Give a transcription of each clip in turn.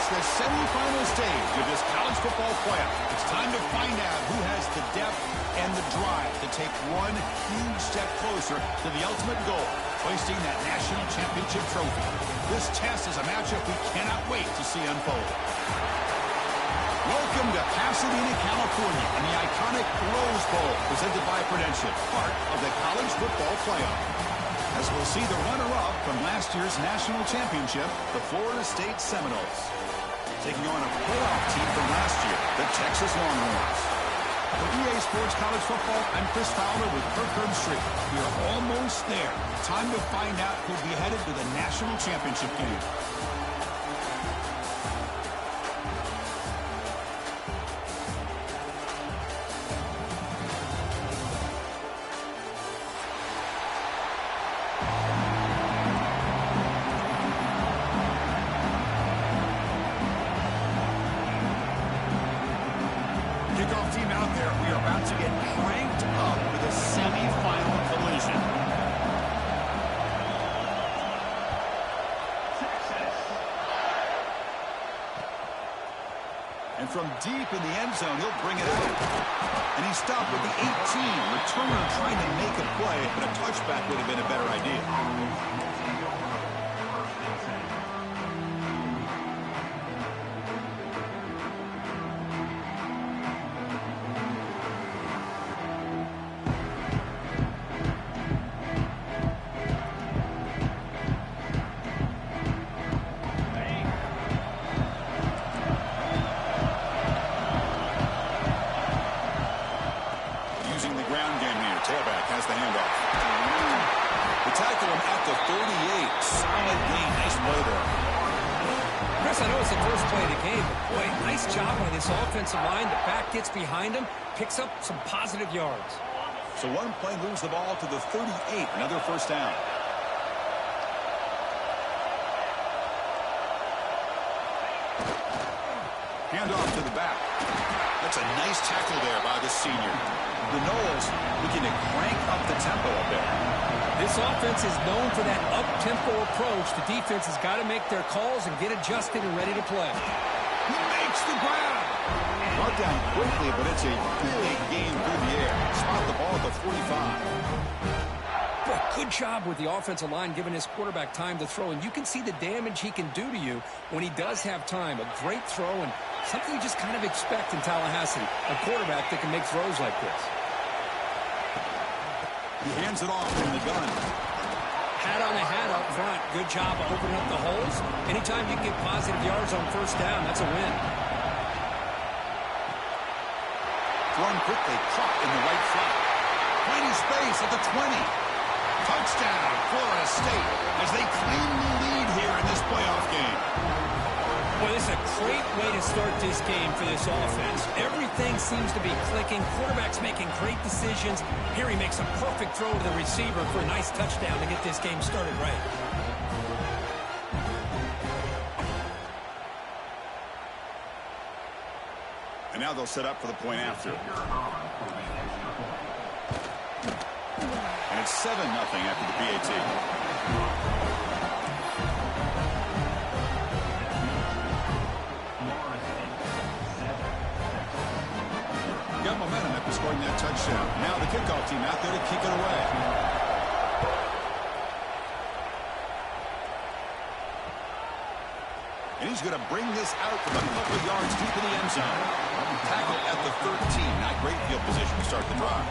It's the semifinal stage of this college football playoff. It's time to find out who has the depth and the drive to take one huge step closer to the ultimate goal, hoisting that national championship trophy. This test is a matchup we cannot wait to see unfold. Welcome to Pasadena, California, and the iconic Rose Bowl, presented by Prudential, part of the college football playoff. As we'll see the runner-up from last year's national championship, the Florida State Seminoles, taking on a playoff team from last year, the Texas Longhorns. For EA Sports College Football, I'm Chris Fowler with Kirk Herbstreit. We are almost there. Time to find out who'll be headed to the national championship game. Team out there, we are about to get cranked up with a semi-final collision. And from deep in the end zone, he'll bring it out. And he stopped with the 18. Returner trying to make a play, but a touchback would have been a better idea. Tailback has the handoff. The tackle him at the 38. Solid gain. Nice play there. Chris, I know it's the first play of the game, but boy, nice job on this offensive line. The back gets behind him, picks up some positive yards. So one play moves the ball to the 38. Another first down. Handoff to the back. That's a nice tackle there by the senior. The Noles looking to crank up the tempo a bit. This offense is known for that up-tempo approach. The defense has got to make their calls and get adjusted and ready to play. He makes the grab. Brought down quickly, but it's a big game through the air. Spot the ball at the 45. Boy, good job with the offensive line giving his quarterback time to throw. And you can see the damage he can do to you when he does have time. A great throw and something you just kind of expect in Tallahassee. A quarterback that can make throws like this. He hands it off in the gun. Hat on a hat up front. Good job of opening up the holes. Anytime you can get positive yards on first down, that's a win. Thrown quickly, caught in the right flat. Plenty space at the 20. Touchdown, Florida State, as they claim the lead here in this playoff game. Well, this is a great way to start this game for this offense. Everything seems to be clicking. Quarterback's making great decisions. Here he makes a perfect throw to the receiver for a nice touchdown to get this game started right. And now they'll set up for the point after. And it's 7-0 after the PAT. Got momentum after scoring that touchdown. Now the kickoff team out there to kick it away. And he's going to bring this out from a couple of yards deep in the end zone. Tackle at the 13. Not great field position to start the drive.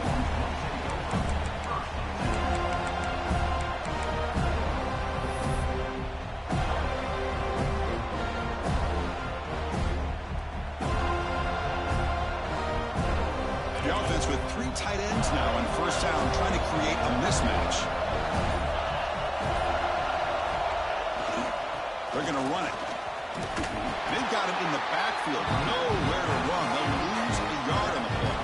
The offense with 3 tight ends now on first down, trying to create a mismatch. They're going to run it. They've got him in the backfield. Nowhere to run. They'll lose a yard on the play.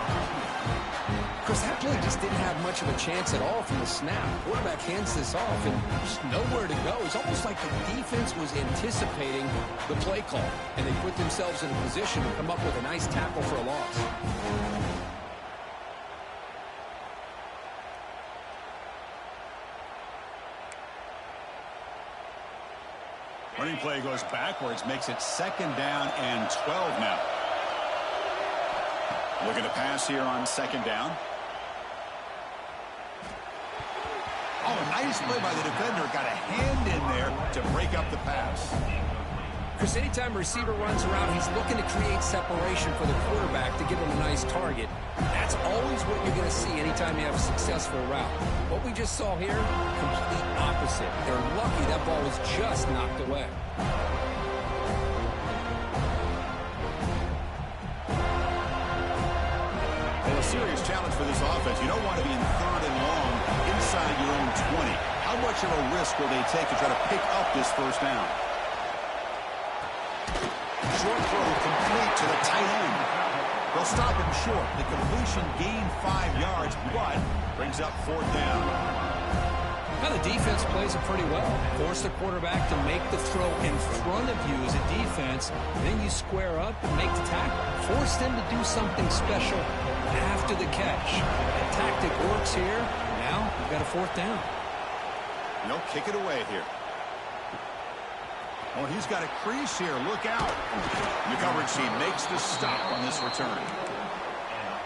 Chris, that play just didn't have much of a chance at all from the snap. Quarterback hands this off and just nowhere to go. It's almost like the defense was anticipating the play call, and they put themselves in a position to come up with a nice tackle for a loss. Running play goes backwards, makes it 2nd down and 12 now. Looking to pass here on 2nd down. Oh, nice play by the defender. Got a hand in there to break up the pass. Chris, anytime a receiver runs around, he's looking to create separation for the quarterback to give him a nice target. That's always what you're going to see anytime you have a successful route. What we just saw here, complete opposite. They're lucky that ball was just knocked away. Well, a serious challenge for this offense. You don't want to be in 3rd and long inside your own 20. How much of a risk will they take to try to pick up this 1st down? Short throw complete to the tight end. They'll stop him short. The completion gained 5 yards, but brings up 4th down. Now the defense plays it pretty well. Force the quarterback to make the throw in front of you as a defense. Then you square up and make the tackle. Force them to do something special after the catch. That tactic works here. Now you've got a 4th down. They'll kick it away here. Oh, he's got a crease here. Look out. The coverage team makes the stop on this return.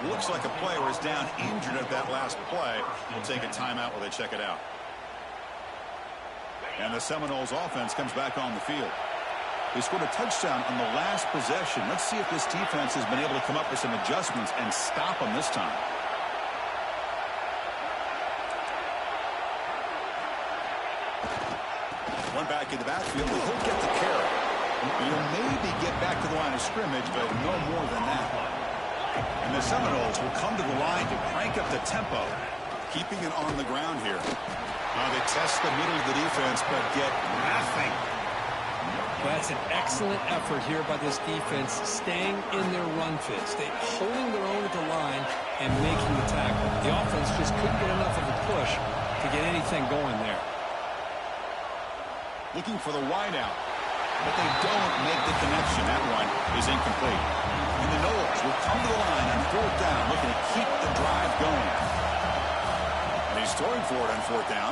Looks like a player is down injured at that last play. We'll take a timeout while they check it out. And the Seminoles offense comes back on the field. They scored a touchdown on the last possession. Let's see if this defense has been able to come up with some adjustments and stop them this time. One back in the backfield, but he'll get the carry. He'll maybe get back to the line of scrimmage, but no more than that. And the Seminoles will come to the line to crank up the tempo, keeping it on the ground here. They test the middle of the defense, but get nothing. Well, that's an excellent effort here by this defense, staying in their run fits. They're holding their own at the line and making the tackle. The offense just couldn't get enough of a push to get anything going there. Looking for the wideout, but they don't make the connection. That one is incomplete. And the Noles will come to the line on 4th down, looking to keep the drive going. And he's throwing for it on 4th down.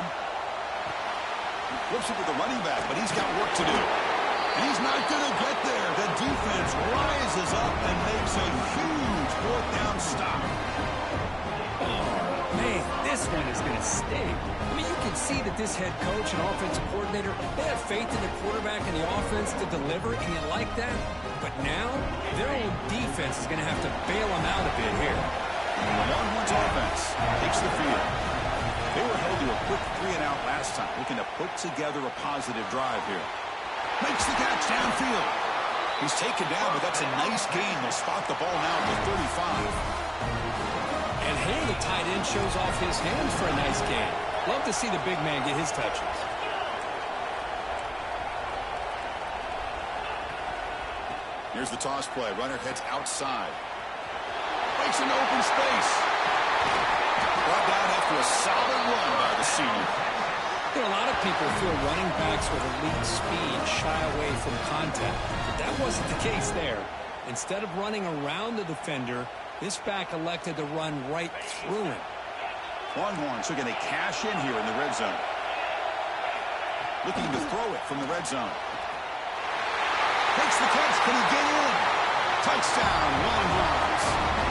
Flips it to the running back, but he's got work to do. He's not going to get there. The defense rises up and makes a huge 4th down stop. Man, this one is going to sting. I mean, you can see that this head coach and offensive coordinator, they have faith in the quarterback and the offense to deliver, and you like that. But now, their own defense is going to have to bail them out a bit here. And the Longhorns offense takes the field. They were held to a quick 3-and-out last time, looking to put together a positive drive here. Makes the catch downfield. He's taken down, but that's a nice gain. They'll spot the ball now at the 35. And here the tight end shows off his hands for a nice gain. Love to see the big man get his touches. Here's the toss play. Runner heads outside. Breaks into open space. Brought down after a solid run by the senior. You know, a lot of people feel running backs with elite speed shy away from contact. But that wasn't the case there. Instead of running around the defender, this back elected to run right through him. Longhorns are going to cash in here in the red zone. Looking to throw it from the red zone. Takes the catch. Can he get in? Touchdown, Longhorns,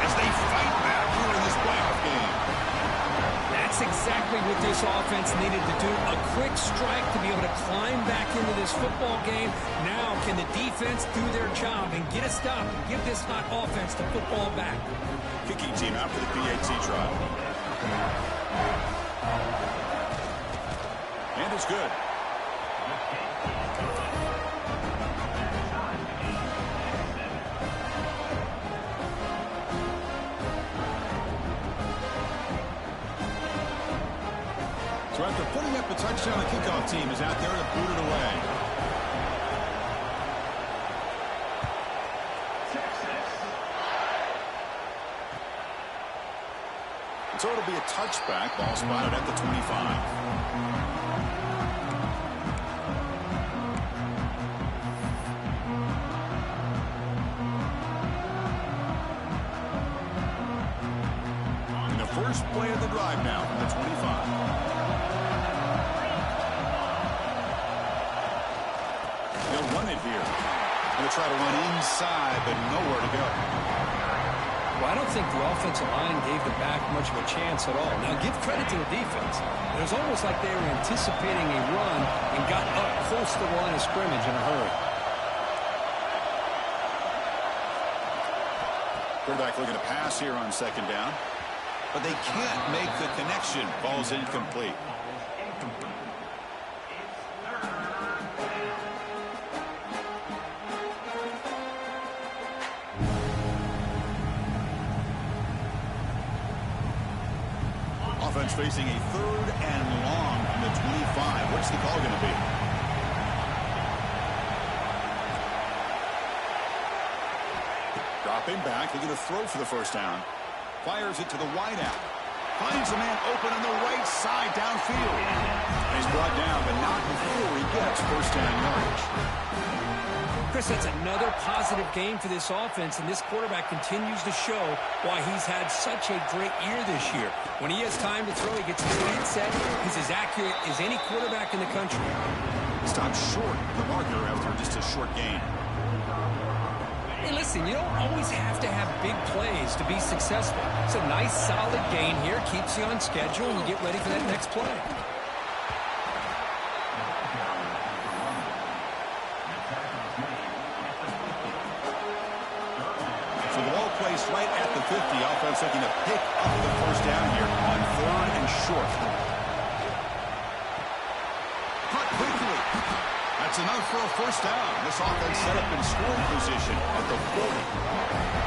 as they fight back here in this playoff game. That's exactly what this offense needed to do. A quick strike to be able to climb back into this football game. Now can the defense do their job and get a stop and give this hot offense the football back? Kicking team out for the PAT trial. And it's good. So after putting up a touchdown, the kickoff team is out there to boot it away. So it'll be a touchback. Ball spotted at the 25. First play of the drive now from the 25. try to run inside, but nowhere to go. Well, I don't think the offensive line gave the back much of a chance at all. Now, give credit to the defense. It was almost like they were anticipating a run and got up close to the line of scrimmage in a hurry. Quarterback looking to pass here on second down. But they can't make the connection. Ball's incomplete. Offense facing a 3rd and long from the 25. What's the call going to be? Dropping back, looking to throw for the first down. Fires it to the wideout. Finds a man open on the right side downfield. And he's brought down, but not before he gets first down yardage. Chris, that's another positive game for this offense, and this quarterback continues to show why he's had such a great year this year. When he has time to throw, he gets his hand set. He's as accurate as any quarterback in the country. Stopped short of the marker after just a short gain. Hey, listen, you don't always have to have big plays to be successful. It's a nice, solid gain here. Keeps you on schedule, and you get ready for that next play. So the ball placed right at the 50. Offense looking to pick up the first down here on 3rd and short. Caught quickly. That's enough for a first down. This offense set up in scoring position at the 40.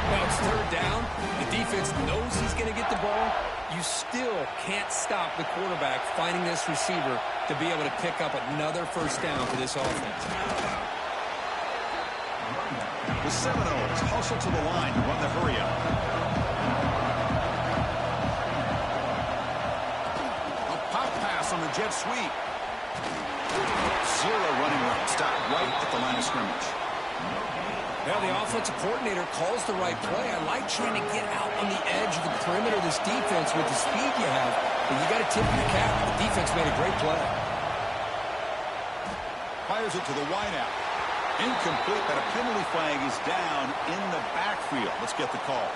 Well, it's 3rd down. The defense knows he's going to get the ball. You still can't stop the quarterback finding this receiver to be able to pick up another first down for this offense. The Seminoles hustle to the line to run the hurry up. A pop pass on the jet sweep. 0 running room. Stop right at the line of scrimmage. Well, the offensive coordinator calls the right play. I like trying to get out on the edge of the perimeter of this defense with the speed you have, but you got to tip your cap. The defense made a great play. Fires it to the wideout. Incomplete, but a penalty flag is down in the backfield. Let's get the call.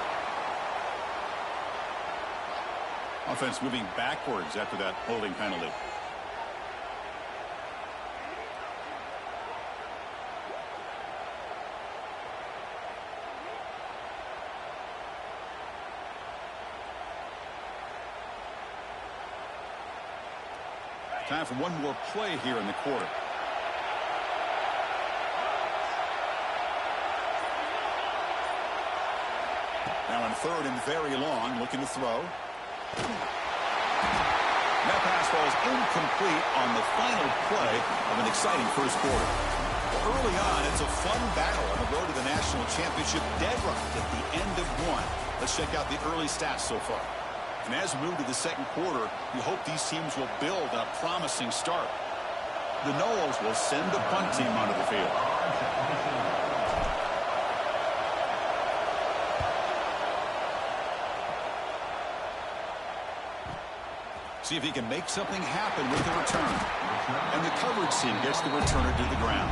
Offense moving backwards after that holding penalty. Time for one more play here in the quarter. Now on 3rd and very long, looking to throw. That pass falls incomplete on the final play of an exciting first quarter. Early on, it's a fun battle on the road to the national championship, deadlocked at the end of one. Let's check out the early stats so far. And as we move to the second quarter, we hope these teams will build a promising start. The Noles will send the punt team onto the field. See if he can make something happen with the return. And the coverage team gets the returner to the ground.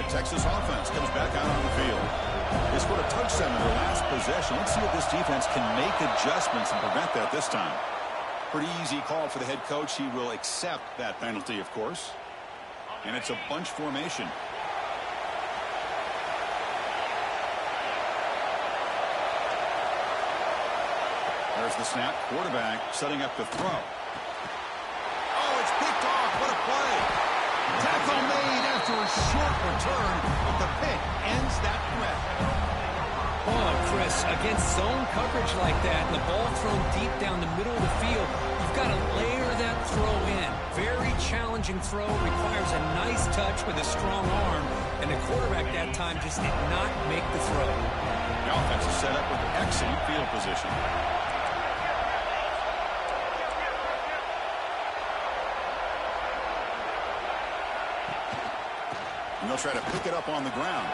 Texas offense comes back out on the field. They scored a touchdown in their last possession. Let's see if this defense can make adjustments and prevent that this time. Pretty easy call for the head coach. He will accept that penalty, of course. And it's a bunch formation. There's the snap. Quarterback setting up the throw. Oh, it's picked off. What a play. Tackle made after a short return, but the pick ends that threat. Oh, Chris, against zone coverage like that, and the ball thrown deep down the middle of the field, you've got to layer that throw in. Very challenging throw, requires a nice touch with a strong arm, and the quarterback that time just did not make the throw. The offense is set up with excellent field position. And they'll try to pick it up on the ground.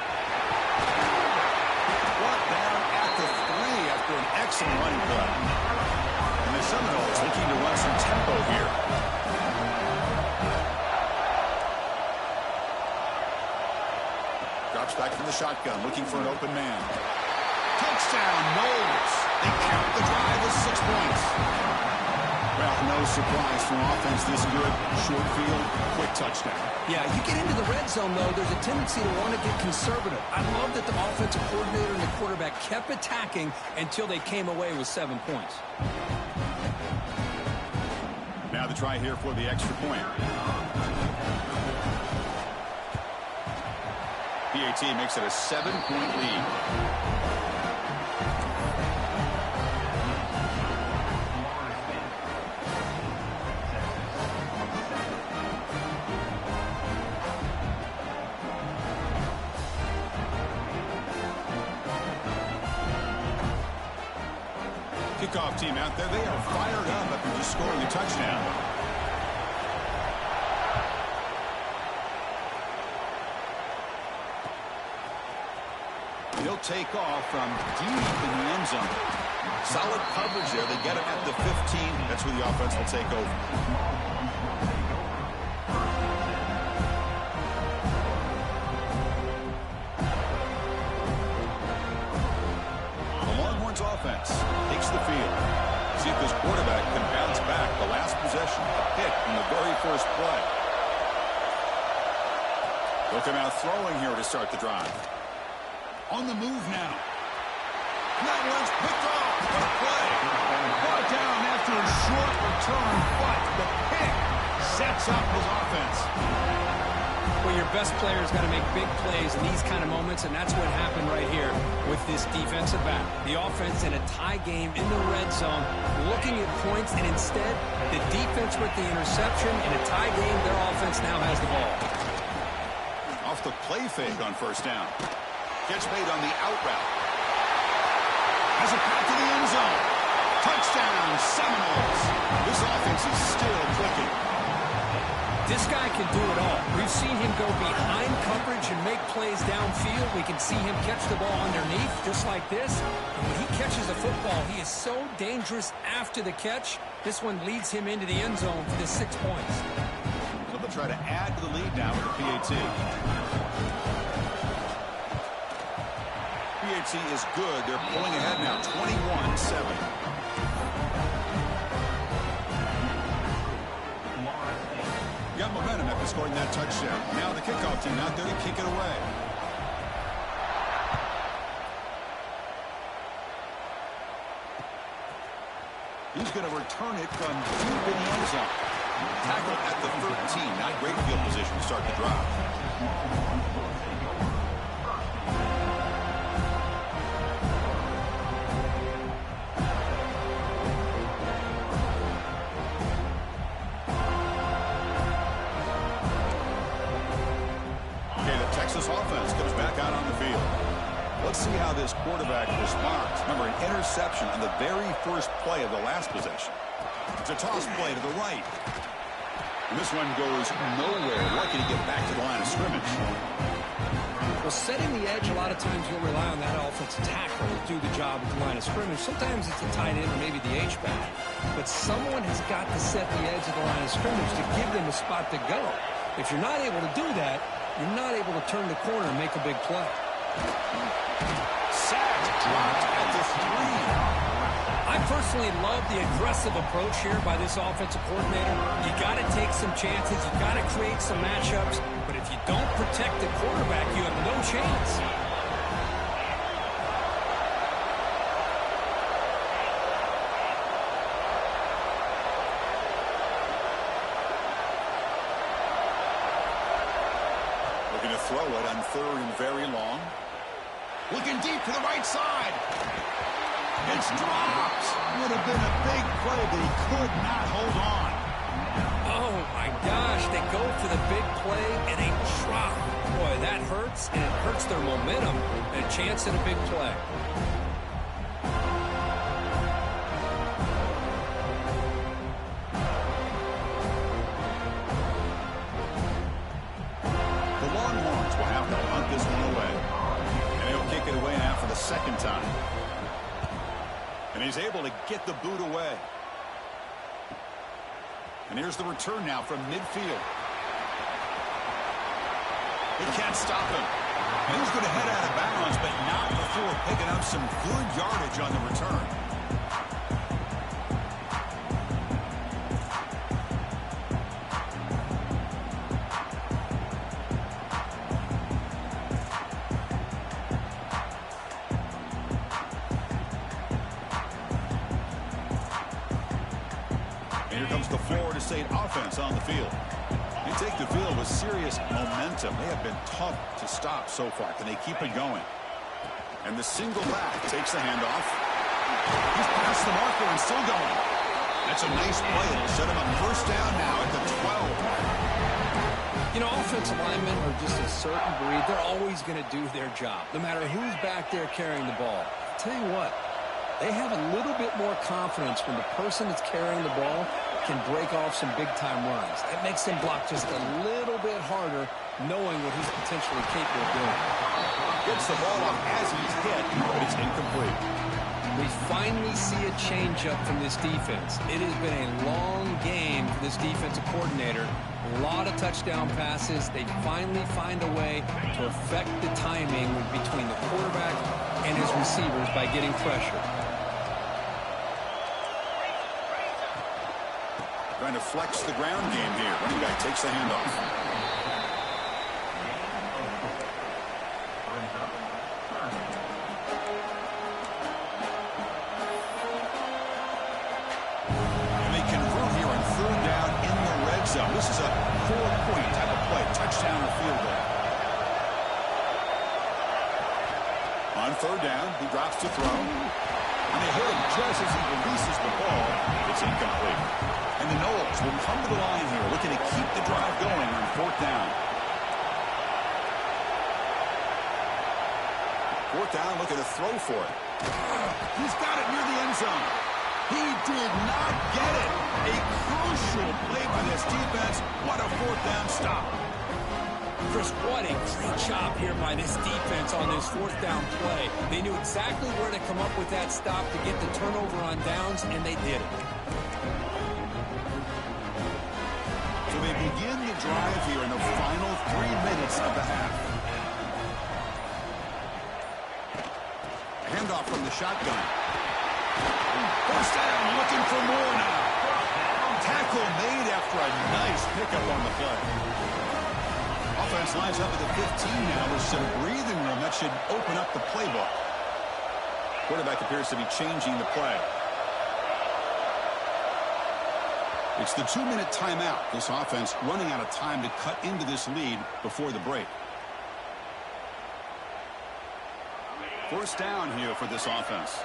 Brought down at the 3 after an excellent running play. And the Seminoles looking to run some tempo here. Drops back from the shotgun, looking for an open man. Touchdown, Noles. They count the drive as 6 points. Well, no surprise from offense this good. Short field, quick touchdown. Yeah, you get into the red zone, though, there's a tendency to want to get conservative. I love that the offensive coordinator and the quarterback kept attacking until they came away with 7 points. Now the try here for the extra point. PAT makes it a 7-point lead. Kickoff team out there. They are fired up after just scoring a touchdown. He'll take off from deep in the end zone. Solid coverage there. They get him at the 15. That's where the offense will take over. Offense takes the field. See if this quarterback can bounce back. The last possession, a pick in the very first play. They'll come out throwing here to start the drive. On the move now. That one's picked off. What a play. Brought down after a short return, but the pick sets up his offense. Well, your best player's got to make big plays in these kind of moments, and that's what happened right here with this defensive back. The offense in a tie game in the red zone, looking at points, and instead, the defense with the interception. In a tie game, their offense now has the ball. Off the play fake on first down. Catch made on the out route. Has a pass to the end zone. Touchdown, Seminoles. This offense is still clicking. This guy can do it all. We've seen him go behind coverage and make plays downfield. We can see him catch the ball underneath, just like this. And when he catches a football, he is so dangerous after the catch. This one leads him into the end zone for the 6 points. So they'll try to add to the lead now with the PAT. PAT is good. They're pulling ahead now, 21-7. Got momentum after scoring that touchdown. Now the kickoff team out there to kick it away. He's going to return it from deep in the end zone. Tackle at the 13. Not great field position to start the drive. Offense comes back out on the field. Let's see how this quarterback responds. Remember, an interception on the very first play of the last possession. It's a toss play to the right. And this one goes nowhere. Lucky to get back to the line of scrimmage. Well, setting the edge, a lot of times you'll rely on that offensive tackle to do the job at the line of scrimmage. Sometimes it's a tight end or maybe the H-back. But someone has got to set the edge of the line of scrimmage to give them a spot to go. If you're not able to do that, you're not able to turn the corner and make a big play. Sack dropped at the 3. I personally love the aggressive approach here by this offensive coordinator. You got to take some chances. You got to create some matchups. But if you don't protect the quarterback, you have no chance. Looking to throw it on 3rd and very long. Looking deep to the right side. It's dropped. Would have been a big play, but he could not hold on. Oh, my gosh. They go for the big play, and they drop. Boy, that hurts, and it hurts their momentum. And a chance at a big play. time. And he's able to get the boot away. And here's the return now from midfield. He can't stop him. And he's going to head out of bounds, but not before picking up some good yardage on the return. Here comes the Florida State offense on the field. They take the field with serious momentum. They have been tough to stop so far. Can they keep it going? And the single back takes the handoff. He's past the marker and still going. That's a nice play. It'll set him up first down now at the 12. You know, offensive linemen are just a certain breed. They're always going to do their job, no matter who's back there carrying the ball. I'll tell you what, they have a little bit more confidence when the person that's carrying the ball can break off some big-time runs. That makes them block just a little bit harder, knowing what he's potentially capable of doing. Gets the ball off as he's hit, but it's incomplete. We finally see a change-up from this defense. It has been a long game for this defensive coordinator. A lot of touchdown passes. They finally find a way to affect the timing between the quarterback and his receivers by getting pressure. Trying to flex the ground game here. Running back takes the handoff. And they convert here on third down in the red zone. This is a 4-point type of play. Touchdown or field goal. On third down, he drops to throw. And they hit him just as he releases the ball. It's incomplete. And the Noles will come to the line here, looking to keep the drive going on fourth down. Fourth down, looking to throw for it. He's got it near the end zone. He did not get it. A crucial play by this defense. What a fourth down stop. Chris, what a great job here by this defense on this fourth down play. They knew exactly where to come up with that stop to get the turnover on downs, and they did it. So they begin the drive here in the final 3 minutes of the half. Handoff from the shotgun. First down, looking for more now. Tackle made after a nice pickup on the play. Offense lines up at the 15 now with some breathing room. That should open up the playbook. Quarterback appears to be changing the play. It's the 2-minute timeout. This offense running out of time to cut into this lead before the break. First down here for this offense.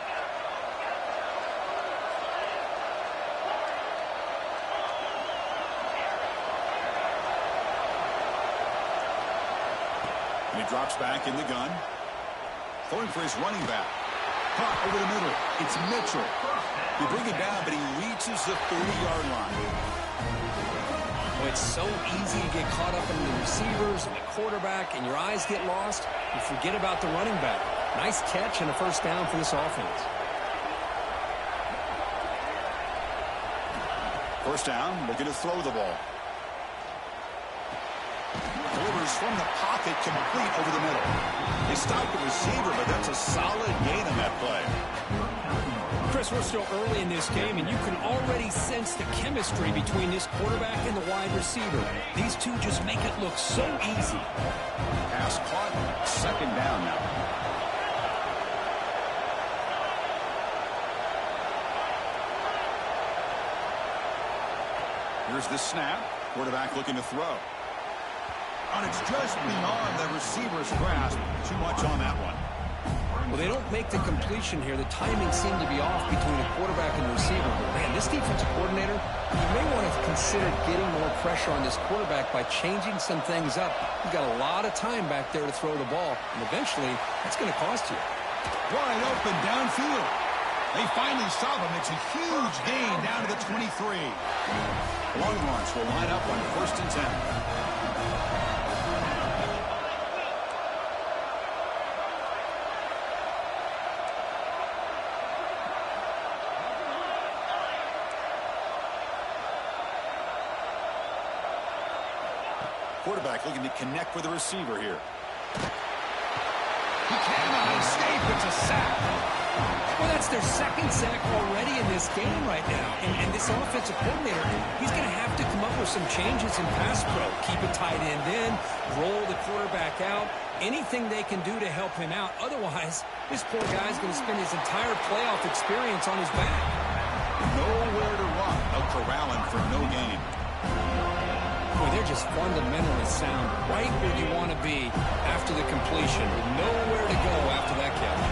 And he drops back in the gun. Throwing for his running back. Caught over the middle. It's Mitchell. They bring it down, but he reaches the 30-yard line. Well, it's so easy to get caught up in the receivers and the quarterback, and your eyes get lost. You forget about the running back. Nice catch and a first down for this offense. First down, looking to throw the ball. Delivers from the pocket, complete over the middle. They stop the receiver, but that's a solid gain on that play. Chris, we're still early in this game, and you can already sense the chemistry between this quarterback and the wide receiver. These two just make it look so easy. Pass caught, second down now. Here's the snap. Quarterback looking to throw. And it's just beyond the receiver's grasp. Too much on that one. Well, they don't make the completion here. The timing seemed to be off between the quarterback and the receiver. But, man, this defensive coordinator, you may want to consider getting more pressure on this quarterback by changing some things up. You've got a lot of time back there to throw the ball, and eventually that's going to cost you. Wide open downfield. They finally stop him. It's a huge gain down to the 23. Longhorns will line up on 1st and 10. Quarterback looking to connect with the receiver here. He cannot escape. It's a sack. Well, that's their second sack already in this game right now. And this offensive coordinator, he's going to have to come up with some changes in pass pro. Keep a tight end in, roll the quarterback out, anything they can do to help him out. Otherwise, this poor guy's going to spend his entire playoff experience on his back. Nowhere to run. They'll corral him for no gain. Boy, they're just fundamentally sound. Right where you want to be after the completion. With nowhere to go after that catch.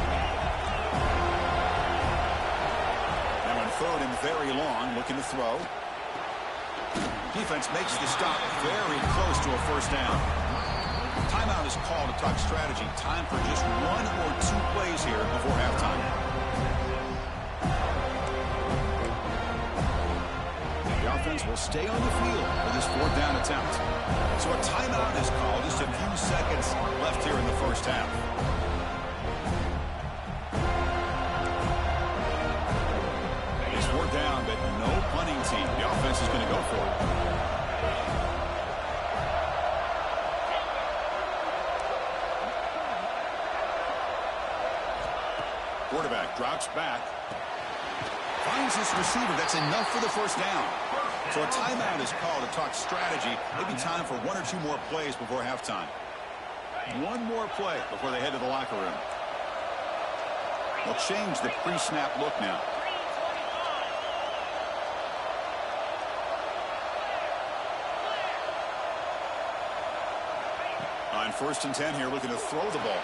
Now on third and very long, looking to throw. Defense makes the stop very close to a first down. Timeout is called to talk strategy. Time for just 1 or 2 plays here before halftime. The offense will stay on the field for this 4th down attempt. So a timeout is called. Just a few seconds left here in the first half. It's 4th down, but no punting team. The offense is going to go for it. Quarterback drops back. Finds this receiver. That's enough for the first down. So a timeout is called to talk strategy. Maybe time for 1 or 2 more plays before halftime. 1 more play before they head to the locker room. They'll change the pre-snap look now. On 1st and 10 here, looking to throw the ball.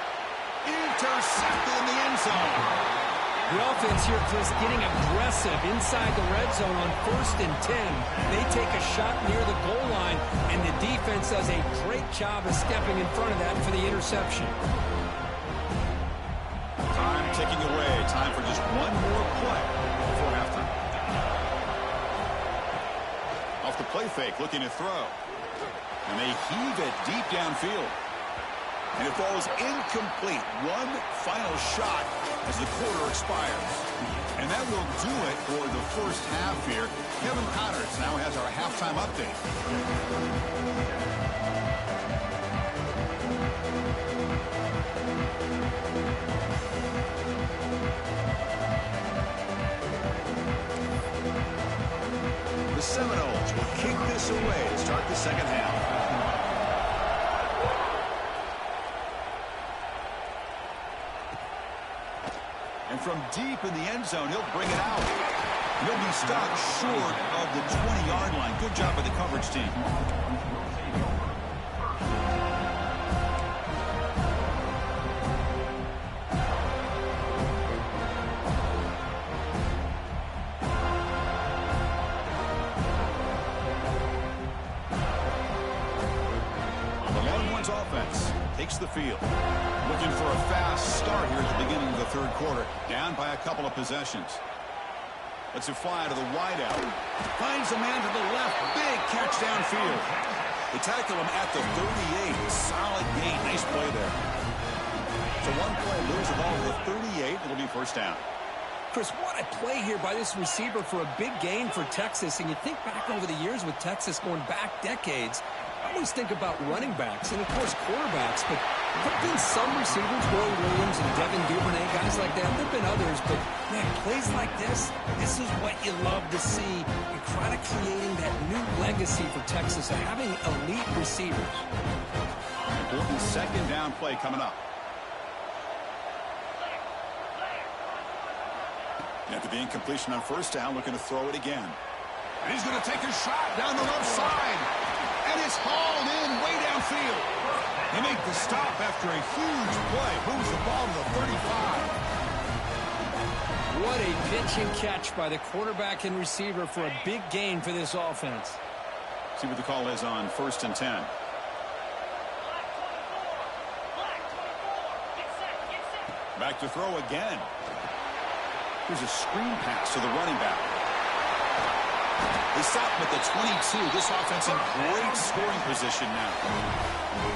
Intercepted in the end zone. The offense here, Chris, getting aggressive inside the red zone on 1st and 10. They take a shot near the goal line, and the defense does a great job of stepping in front of that for the interception. Time ticking away. Time for just 1 more play before halftime. Off the play fake, looking to throw. And they heave it deep downfield. And it falls incomplete. 1 final shot as the quarter expires. And that will do it for the first half here. Kevin Connors now has our halftime update. The Seminoles will kick this away to start the second half. And from deep in the end zone, he'll bring it out. He'll be stopped short of the 20-yard line. Good job by the coverage team. The Longhorns offense takes the field. Looking for a fast start here at the beginning of the 3rd quarter. Down by a couple of possessions. Lets it fly to the wideout. Finds a man to the left. Big catch downfield. They tackle him at the 38. Solid gain. Nice play there. So 1 play, lose the ball to the 38. It'll be first down. Chris, what a play here by this receiver for a big gain for Texas. And you think back over the years with Texas going back decades, I always think about running backs and, of course, quarterbacks. But there have been some receivers, Roy Williams and Devin Duvernay, guys like that. There have been others. But, man, plays like this is what you love to see. And kind of creating that new legacy for Texas of having elite receivers. Important 2nd down play coming up. After the incompletion on 1st down, looking to throw it again. And he's going to take a shot down the left side. And it's hauled in way downfield. They make the stop after a huge play. Moves the ball to the 35. What a pitch and catch by the quarterback and receiver for a big gain for this offense. See what the call is on 1st and 10. Back to throw again. Here's a screen pass to the running back. They stop him at the 22. This offense in great scoring position now.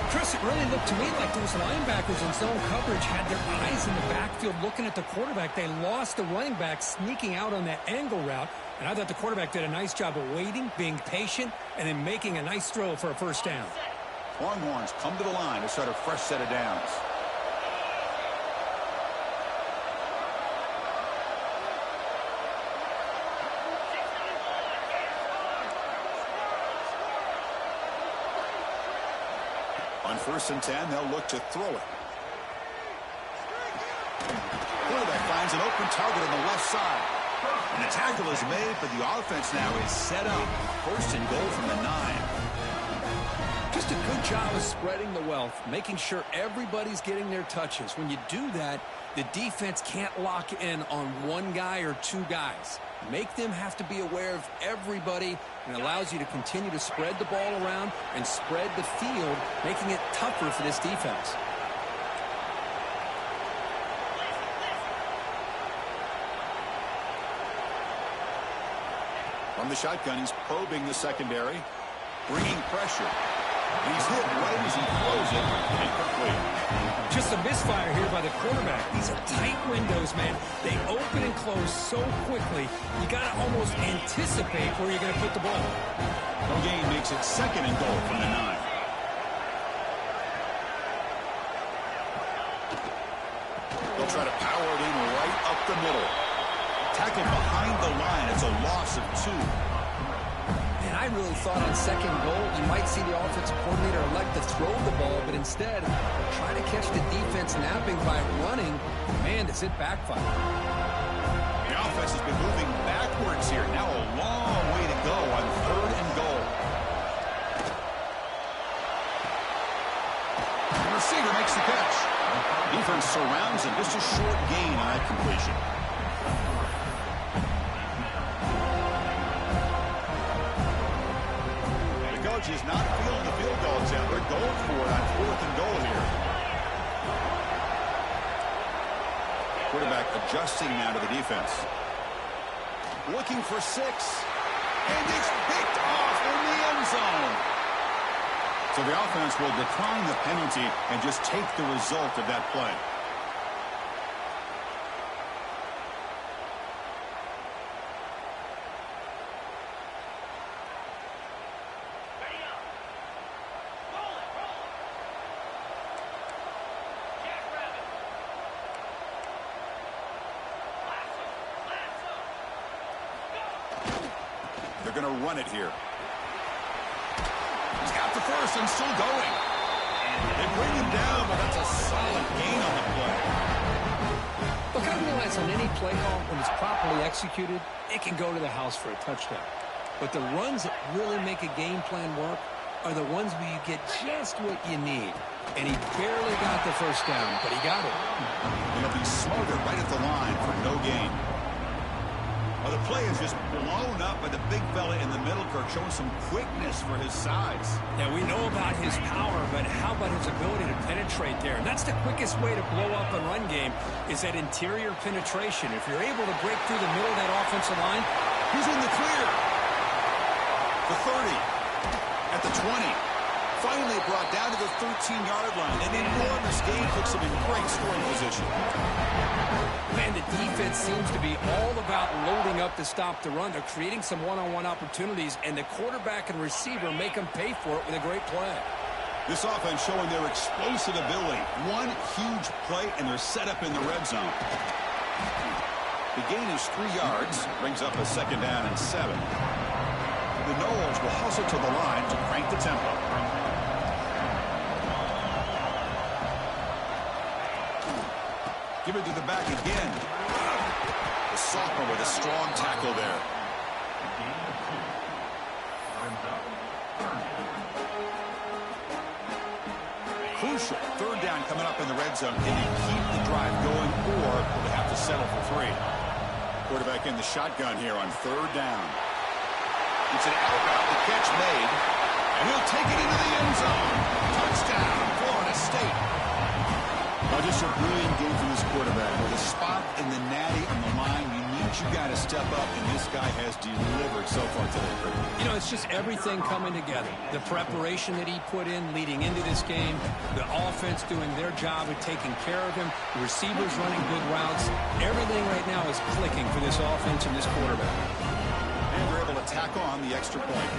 Chris, it really looked to me like those linebackers in zone coverage had their eyes in the backfield looking at the quarterback. They lost the running back sneaking out on that angle route. And I thought the quarterback did a nice job of waiting, being patient, and then making a nice throw for a first down. Longhorns come to the line to start a fresh set of downs. On 1st and 10, they'll look to throw it. Quarterback finds an open target on the left side. And the tackle is made, but the offense now is set up. 1st and goal from the 9. Just a good job of spreading the wealth, making sure everybody's getting their touches. When you do that, the defense can't lock in on one guy or two guys. Make them have to be aware of everybody, and it allows you to continue to spread the ball around and spread the field, making it tougher for this defense. From the shotgun, he's probing the secondary, bringing pressure. He's hit right as he throws it, incomplete. Just a misfire here by the quarterback. These are tight windows, man. They open and close so quickly, you got to almost anticipate where you're going to put the ball. No gain makes it 2nd and goal from the 9. They'll try to power it in right up the middle. Tackled behind the line. It's a loss of 2. Man, I really thought on 2nd goal you might see the offensive coordinator elect to throw the ball, but instead try to catch the defense napping by running. Man, does it backfire. The offense has been moving backwards here. Now a long way to go on 3rd and goal. The receiver makes the catch. Defense surrounds him. Just a short gain on that completion. Is not feeling the field goal attempt. They're going for it on 4th and goal here. Quarterback adjusting now to the defense. Looking for 6. And it's picked off in the end zone. So the offense will decline the penalty and just take the result of that play. They're going to run it here. He's got the 1st and still going. They bring him down, but that's a solid gain on the play. Look, I realize on any play call, when it's properly executed, it can go to the house for a touchdown. But the runs that really make a game plan work are the ones where you get just what you need. And he barely got the 1st down, but he got it. And he'll be smothered right at the line for no gain. Well, the play is just blown up by the big fella in the middle, Kirk, showing some quickness for his size. Yeah, we know about his power, but how about his ability to penetrate there? And that's the quickest way to blow up a run game is that interior penetration. If you're able to break through the middle of that offensive line, he's in the clear. The 30, at the 20. Finally brought down to the 13-yard line. An enormous gain puts him in great scoring position. Man, the defense seems to be all about loading up to stop the run. They're creating some one-on-one opportunities, and the quarterback and receiver make them pay for it with a great play. This offense showing their explosive ability. One huge play, and they're set up in the red zone. The gain is 3 yards, brings up a 2nd down and 7. The Noles will hustle to the line to crank the tempo. Give it to the back again. The sophomore with a strong tackle there. Crucial 3rd down coming up in the red zone. Can they keep the drive going, or will they have to settle for 3? Quarterback in the shotgun here on 3rd down. It's an outbound, the catch made, and he'll take it into the end zone. Touchdown, Florida State. Oh, just a brilliant game from this quarterback. With a spot in the natty on the line, you got to step up, and this guy has delivered so far today. You know, it's just everything coming together. The preparation that he put in leading into this game, the offense doing their job of taking care of him, the receivers running good routes. Everything right now is clicking for this offense and this quarterback. And they're able to tack on the extra point.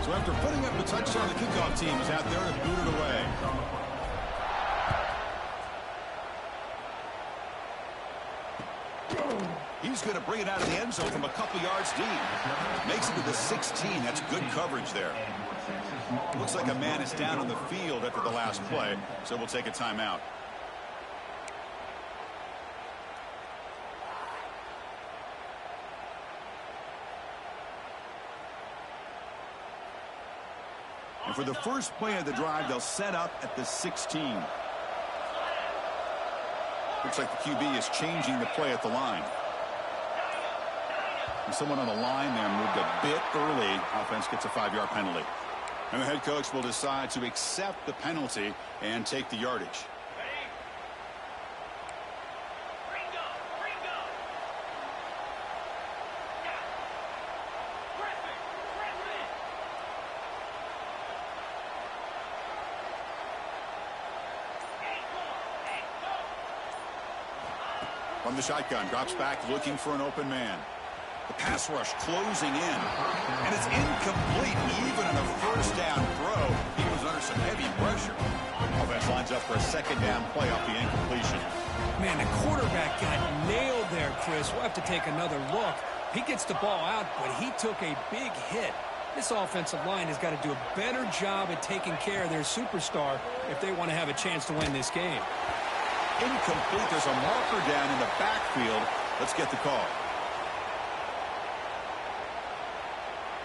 So after putting up the touchdown, the kickoff team is out there to boot it away. He's going to bring it out of the end zone from a couple yards deep. Makes it to the 16. That's good coverage there. Looks like a man is down on the field after the last play, so we'll take a timeout. And for the first play of the drive, they'll set up at the 16. Looks like the QB is changing the play at the line. And someone on the line there moved a bit early. Offense gets a 5-yard penalty. And the head coach will decide to accept the penalty and take the yardage. From the shotgun, drops back looking for an open man. The pass rush closing in. And it's incomplete even on a first down throw. He was under some heavy pressure. Offense lines up for a second down play off the incompletion. Man, the quarterback got nailed there, Chris. We'll have to take another look. He gets the ball out, but he took a big hit. This offensive line has got to do a better job at taking care of their superstar if they want to have a chance to win this game. Incomplete. There's a marker down in the backfield. Let's get the call.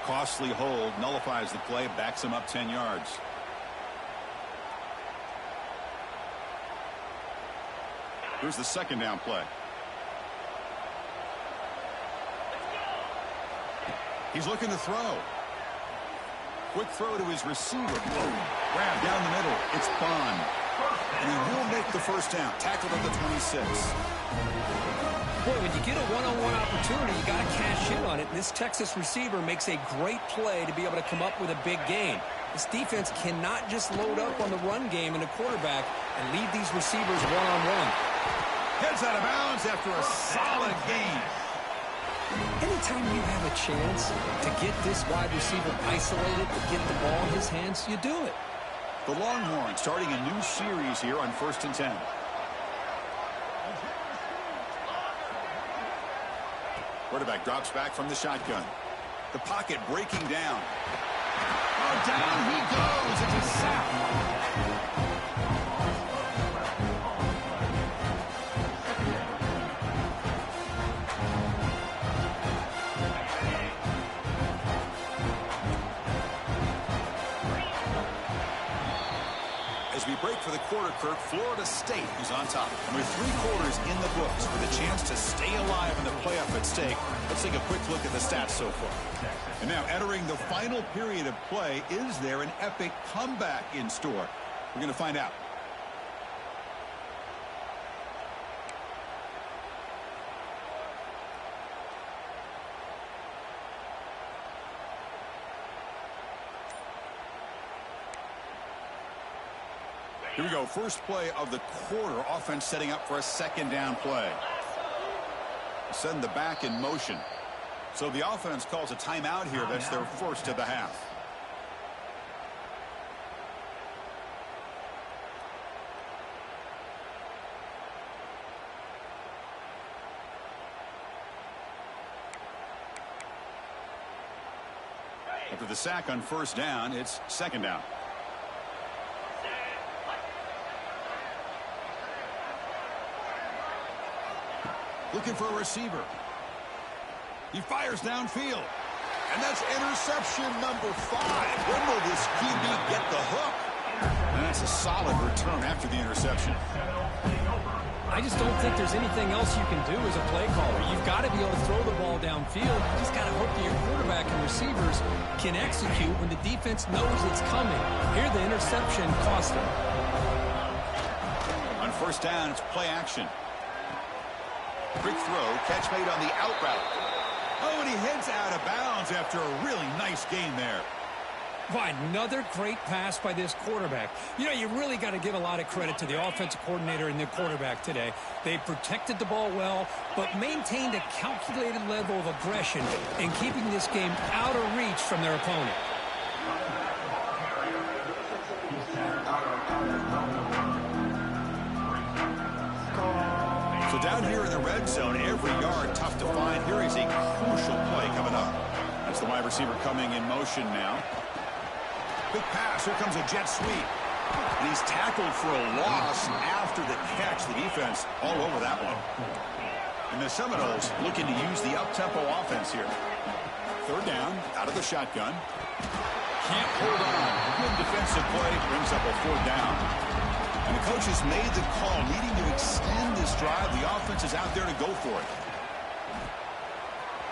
Costly hold, nullifies the play, backs him up 10 yards. Here's the second down play. He's looking to throw. Quick throw to his receiver. Grab down the middle. It's Bond. And he will make the first down. Tackled at the 26. Boy, when you get a one-on-one opportunity, you got to cash in on it. And this Texas receiver makes a great play to be able to come up with a big gain. This defense cannot just load up on the run game and the quarterback and leave these receivers one-on-one. Heads out of bounds after a solid gain. Anytime you have a chance to get this wide receiver isolated, to get the ball in his hands, you do it. The Longhorns starting a new series here on 1st and 10. Quarterback drops back from the shotgun. The pocket breaking down. Oh, down he goes. It's a sack. As we break for the quarter, Kirk, Florida State is on top. And with 3 quarters in the books with a chance to stay alive in the playoff at stake, let's take a quick look at the stats so far. And now entering the final period of play, is there an epic comeback in store? We're going to find out. Here we go. First play of the quarter. Offense setting up for a second down play. Send the back in motion. So the offense calls a timeout here. That's their first of the half. After the sack on first down, it's second down. Looking for a receiver. He fires downfield. And that's interception number 5. When will this QB get the hook? And that's a solid return after the interception. I just don't think there's anything else you can do as a play caller. You've got to be able to throw the ball downfield. You just got to hope that your quarterback and receivers can execute when the defense knows it's coming. Here, the interception cost him. On first down, it's play action. Quick throw, catch made on the out route. Oh, and he heads out of bounds after a really nice gain there. By another great pass by this quarterback. You know, you really got to give a lot of credit to the offensive coordinator and the quarterback today. They protected the ball well, but maintained a calculated level of aggression in keeping this game out of reach from their opponent. So down here in the red zone, every yard tough to find. Here is a crucial play coming up. That's the wide receiver coming in motion now. Big pass. Here comes a jet sweep. And he's tackled for a loss after the catch. The defense all over that one. And the Seminoles looking to use the up-tempo offense here. Third down, out of the shotgun. Can't hold on. Good defensive play brings up a fourth down. And the coach has made the call, needing to extend this drive. The offense is out there to go for it.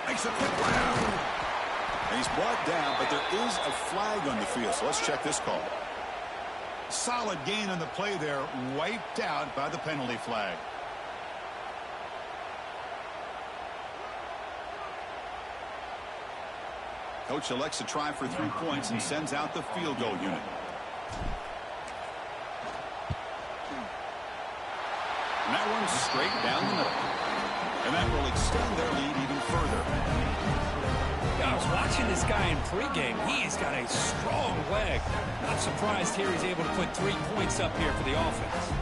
Makes a quick grab. And he's brought down, but there is a flag on the field. So let's check this call. Solid gain on the play there, wiped out by the penalty flag. Coach elects to try for 3 points and sends out the field goal unit. And that one's straight down the middle. And that will extend their lead even further. Yeah, I was watching this guy in pregame. He's got a strong leg. Not surprised here he's able to put 3 points up here for the offense.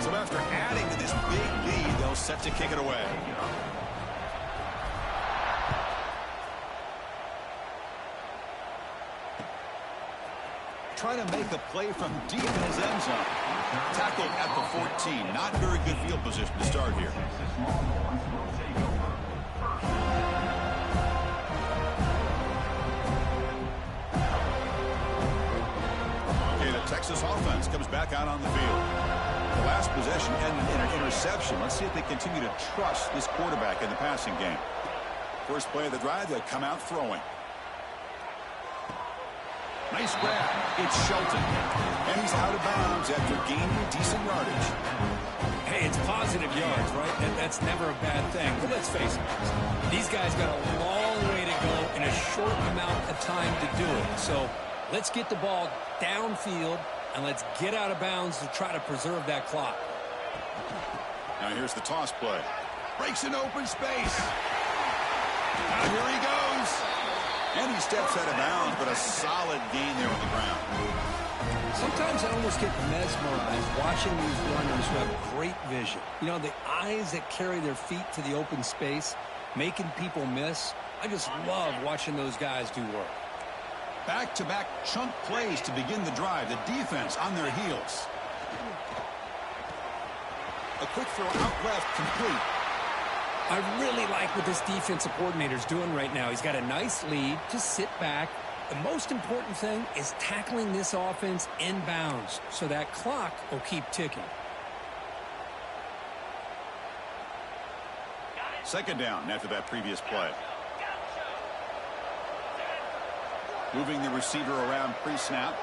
So after adding to this big lead, they'll set to kick it away. Trying to make a play from deep in his end zone. Tackled at the 14. Not very good field position to start here. Okay, the Texas offense comes back out on the field. The last possession ended in an interception. Let's see if they continue to trust this quarterback in the passing game. First play of the drive, they come out throwing. Nice grab. It's Shelton. And he's out of bounds after gaining decent yardage. Hey, it's positive yards, right? That's never a bad thing. But let's face it, these guys got a long way to go in a short amount of time to do it. So let's get the ball downfield, and let's get out of bounds to try to preserve that clock. Now here's the toss play. Breaks an open space. Now here he goes. And he steps out of bounds, but a solid gain there on the ground. Sometimes I almost get mesmerized watching these runners who have great vision. You know, the eyes that carry their feet to the open space, making people miss. I just love watching those guys do work. Back-to-back chunk plays to begin the drive. The defense on their heels. A quick throw out left, complete. I really like what this defensive coordinator's doing right now. He's got a nice lead to sit back. The most important thing is tackling this offense in bounds so that clock will keep ticking. Second down after that previous play. Moving the receiver around pre-snap.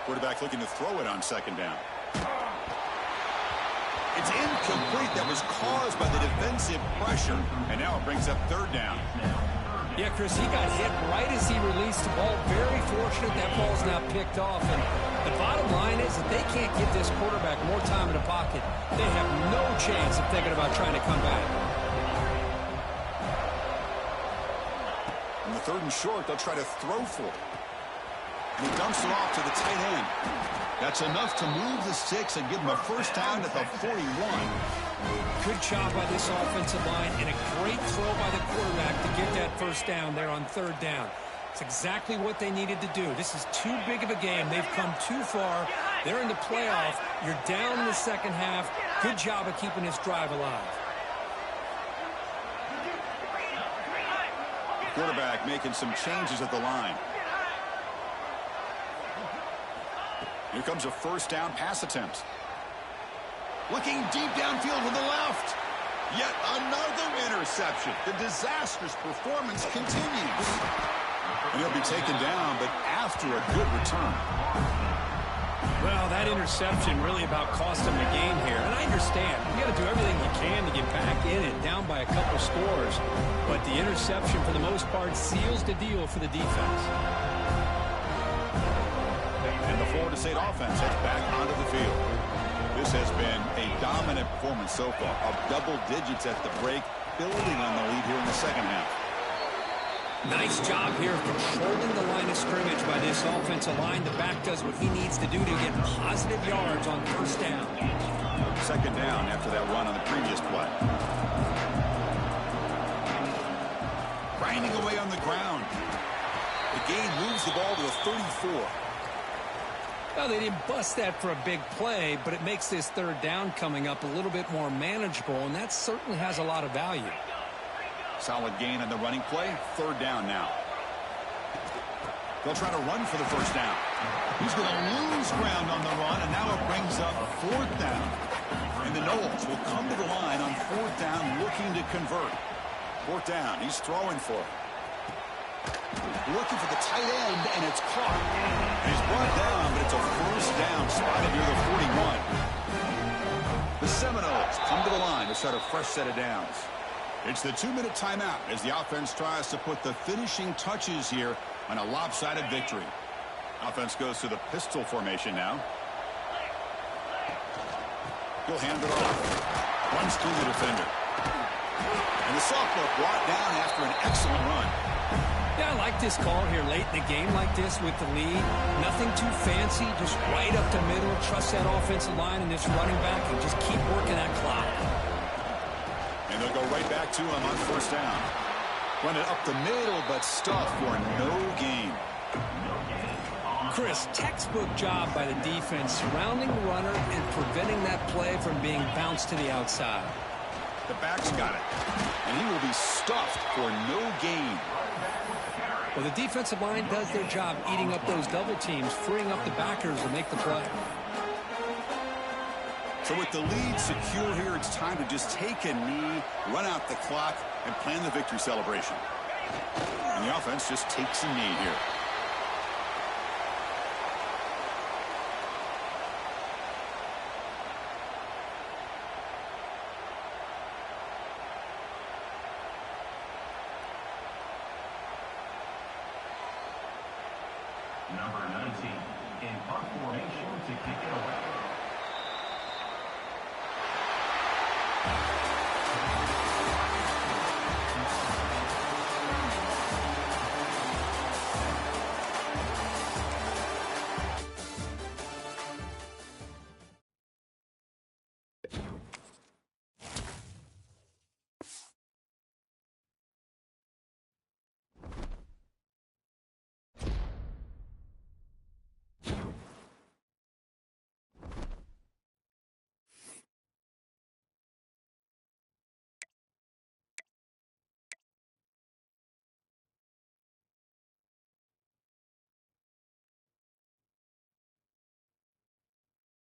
Quarterback looking to throw it on second down. It's incomplete. That was caused by the defensive pressure. And now it brings up third down. Yeah, Chris, he got hit right as he released the ball. Very fortunate that ball's now picked off. And the bottom line is that they can't give this quarterback more time in the pocket. They have no chance of thinking about trying to come back. On the third and short, they'll try to throw for it. And he dumps it off to the tight end. That's enough to move the sticks and give him a first down at the 41. Good job by this offensive line and a great throw by the quarterback to get that first down there on third down. It's exactly what they needed to do. This is too big of a game. They've come too far. They're in the playoff. You're down in the second half. Good job of keeping this drive alive. Quarterback making some changes at the line. Here comes a first down pass attempt. Looking deep downfield to the left. Yet another interception. The disastrous performance continues. And he'll be taken down, but after a good return. Well, that interception really about cost him the game here. And I understand. You got to do everything you can to get back in it, down by a couple scores. But the interception, for the most part, seals the deal for the defense. And the Florida State offense heads back onto the field. This has been a dominant performance so far, of double digits at the break, building on the lead here in the second half. Nice job here of controlling the line of scrimmage by this offensive line. The back does what he needs to do to get positive yards on first down. Second down after that run on the previous play. Grinding away on the ground. The gain moves the ball to the 34. Well, they didn't bust that for a big play, but it makes this third down coming up a little bit more manageable, and that certainly has a lot of value. Solid gain on the running play. Third down now. They'll try to run for the first down. He's going to lose ground on the run, and now it brings up fourth down. And the Knowles will come to the line on fourth down looking to convert. Fourth down. He's throwing for it. Looking for the tight end, and it's caught. He's brought down, but it's a first down spotted near the 41. The Seminoles come to the line to start a fresh set of downs. It's the 2-minute timeout as the offense tries to put the finishing touches here on a lopsided victory. Offense goes to the pistol formation now. He'll hand it off. Runs through the defender. And the sophomore brought down after an excellent run. Yeah, I like this call here late in the game like this with the lead. Nothing too fancy, just right up the middle. Trust that offensive line and this running back and just keep working that clock. And they'll go right back to him on first down. Run it up the middle, but stuffed for no gain. Chris, textbook job by the defense surrounding the runner and preventing that play from being bounced to the outside. The back's got it. And he will be stuffed for no gain. Well, the defensive line does their job eating up those double teams, freeing up the backers to make the play. So with the lead secure here, it's time to just take a knee, run out the clock, and plan the victory celebration. And the offense just takes a knee here. Number 19 in punt formation to kick it away.